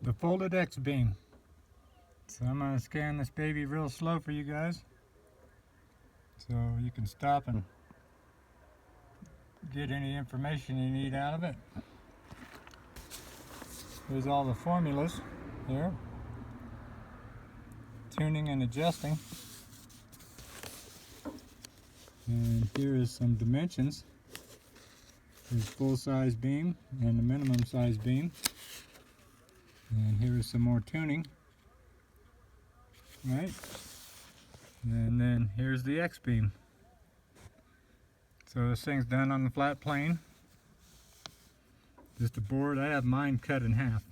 the folded X-beam. So I'm going to scan this baby real slow for you guys, so you can stop and get any information you need out of it. Here's all the formulas here. Tuning and adjusting. And here is some dimensions. There's full size beam and the minimum size beam. And here is some more tuning. Right? And then here's the X-beam. So this thing's done on the flat plane. Just a board. I have mine cut in half.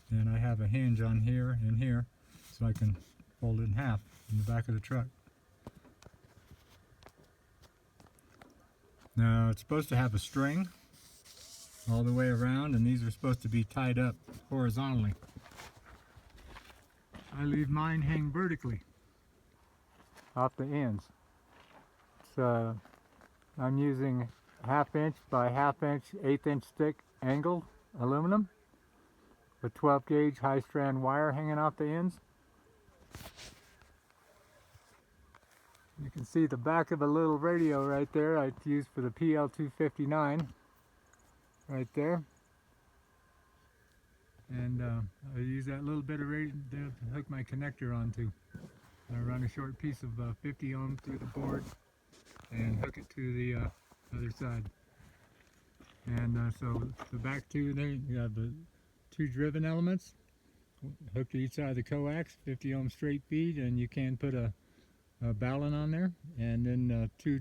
And I have a hinge on here and here, so I can fold it in half in the back of the truck. Now it's supposed to have a string all the way around, and these are supposed to be tied up horizontally. I leave mine hang vertically off the ends. So I'm using 1/2 inch by 1/2 inch, 1/8 inch thick angled aluminum with 12 gauge high strand wire hanging off the ends. You can see the back of a little radio right there I used for the PL259 right there. And I use that little bit of radio to hook my connector onto. I run a short piece of 50 ohm through the board and hook it to the other side. And so the back two there, you have the 2 driven elements hooked to each side of the coax, 50 ohm straight feed, and you can put a balun on there. And then 2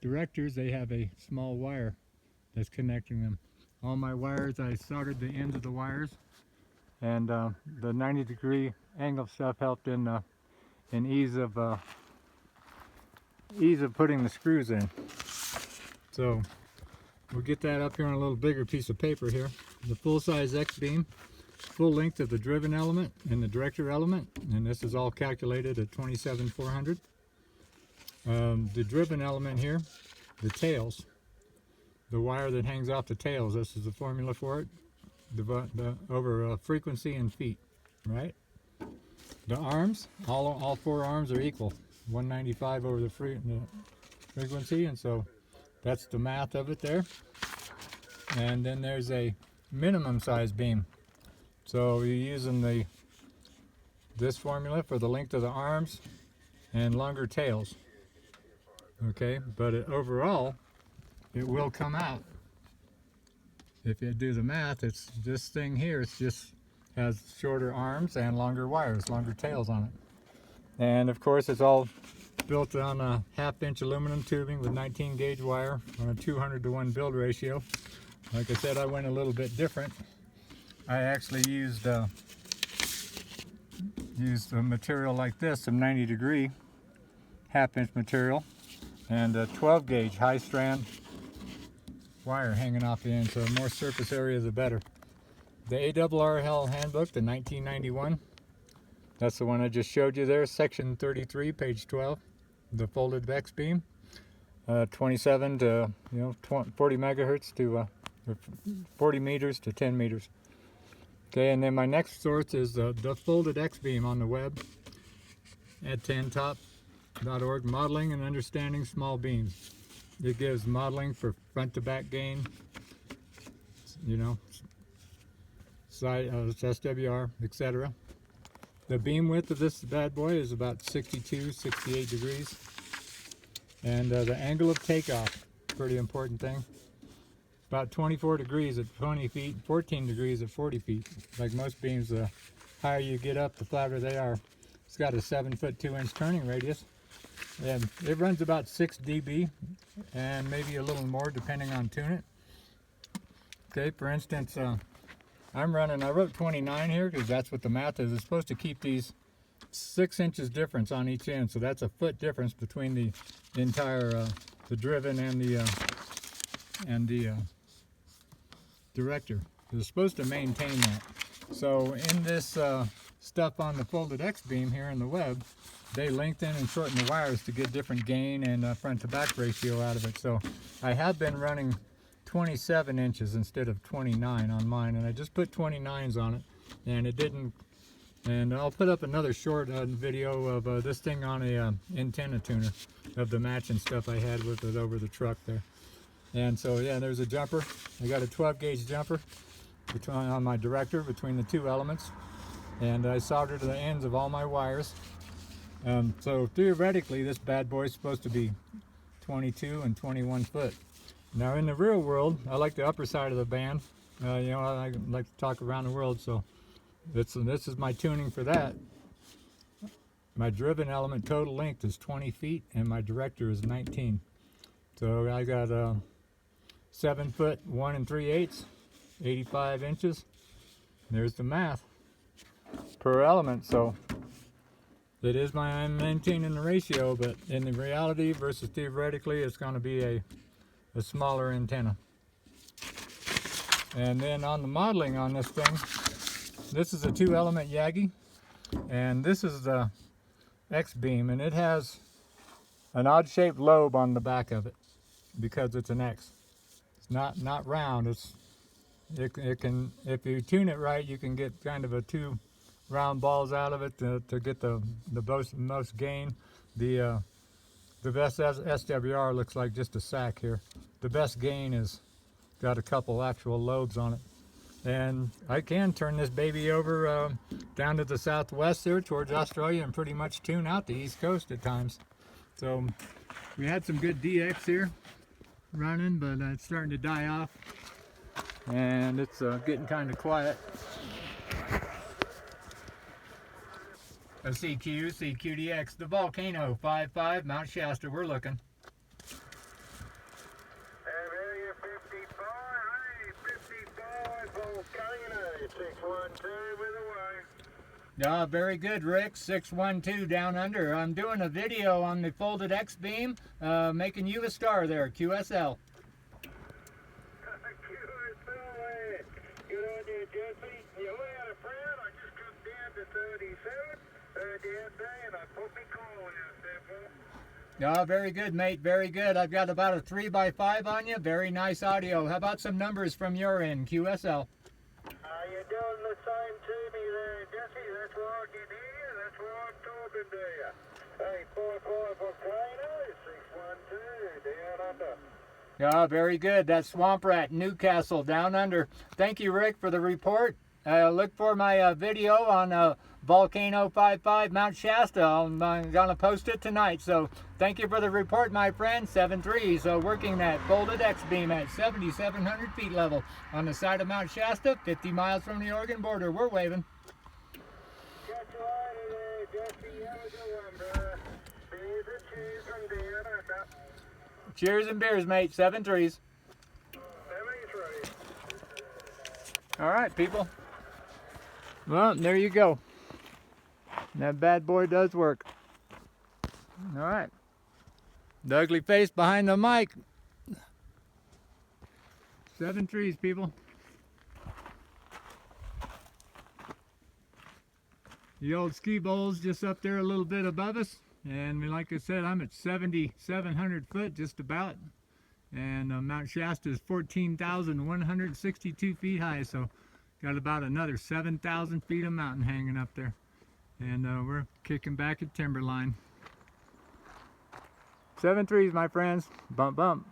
directors, they have a small wire that's connecting them. All my wires, I soldered the ends of the wires, and the 90-degree angle stuff helped in ease of putting the screws in. So we'll get that up here on a little bigger piece of paper here. The full-size X-beam, full length of the driven element and the director element, and this is all calculated at 27,400. The driven element here, the tails, the wire that hangs off the tails, this is the formula for it, over frequency and feet, right? The arms, all 4 arms are equal, 195 over the frequency, and so that's the math of it there. And then there's a minimum size beam. So you're using this formula for the length of the arms and longer tails. Okay, but overall, it will come out. If you do the math, it's this thing here, it's just has shorter arms and longer wires, longer tails on it. And of course, it's all built on a 1/2 inch aluminum tubing with 19 gauge wire on a 200-to-1 build ratio. Like I said, I went a little bit different. I actually used a material like this, some 90-degree 1/2 inch material, and a 12 gauge high strand wire hanging off the end, so the more surface area the better. The ARRL handbook, the 1991, that's the one I just showed you there, section 33, page 12, the folded X-beam, 27 to 40 megahertz to 40 meters to 10 meters. Okay, and then my next source is the folded X-beam on the web at 10top.org, modeling and understanding small beams. It gives modeling for front to back gain, side SWR, etc. The beam width of this bad boy is about 62, 68 degrees. And the angle of takeoff, pretty important thing. About 24 degrees at 20 feet, 14 degrees at 40 feet. Like most beams, the higher you get up, the flatter they are. It's got a 7-foot 2-inch turning radius. And it runs about 6 dB and maybe a little more depending on tune it. Okay, for instance, I wrote 29 here because that's what the math is. It's supposed to keep these 6 inches difference on each end, so that's a foot difference between the entire, the driven and the director. It's supposed to maintain that. So in this stuff on the folded X-beam here in the web, they lengthen and shorten the wires to get different gain and front to back ratio out of it. So I have been running 27 inches instead of 29 on mine, and I just put 29s on it and it didn't. And I'll put up another short video of this thing on a antenna tuner of the matching stuff I had with it over the truck there. And so yeah, there's a jumper. I got a 12 gauge jumper on my director between the two elements, and I soldered the ends of all my wires. So theoretically this bad boy is supposed to be 22 and 21 foot. Now in the real world, I like the upper side of the band. You know, I like to talk around the world, so this is my tuning for that. My driven element total length is 20 feet and my director is 19. So I got 7 foot 1 3/8, 85 inches. There's the math per element. So it is I'm maintaining the ratio, but in the reality versus theoretically, it's going to be a smaller antenna. And then on the modeling on this thing, this is a 2-element Yagi, and this is the X-beam, and it has an odd-shaped lobe on the back of it because it's an X. It's not round. It can, if you tune it right, you can get kind of a 2 round balls out of it to get the most gain. The best SWR looks like just a sack here. The best gain is got a couple actual lobes on it. And I can turn this baby over down to the southwest there towards Australia and pretty much tune out the east coast at times. So we had some good DX here running, but it's starting to die off and it's getting kind of quiet. A CQDX, the Volcano 5.5 Mount Shasta, we're looking. Yeah, very good, Rick. 612 down under. I'm doing a video on the folded X-beam, making you a star there, QSL. Yeah, very good, mate. Very good. I've got about a 3x5 on you. Very nice audio. How about some numbers from your end, QSL? You're doing the same to me there, Jesse. That's why I can hear you. That's why I'm talking to you. Hey, 4-5 Volcano, 612, down under. Yeah, very good. That's SwampRat, Newcastle, down under. Thank you, Rick, for the report. Look for my video on Volcano 5.5 Mount Shasta. I'm going to post it tonight. So thank you for the report, my friend. 7.3, so working that folded X-beam at 7,700 feet level on the side of Mount Shasta, 50 miles from the Oregon border. We're waving. Catch you later there, Jesse. Have a good one, bro. Beers and cheers from down under. Cheers and beers, mate. 7.3s. 7.3. All right, people. Well, there you go. That bad boy does work. All right. The ugly face behind the mic. 7.3s, people. The old ski bowl's just up there a little bit above us. And like I said, I'm at 7,700 foot, just about. And Mount Shasta is 14,162 feet high, so got about another 7,000 feet of mountain hanging up there. And we're kicking back at timberline. 7.3s, my friends. Bump, bump.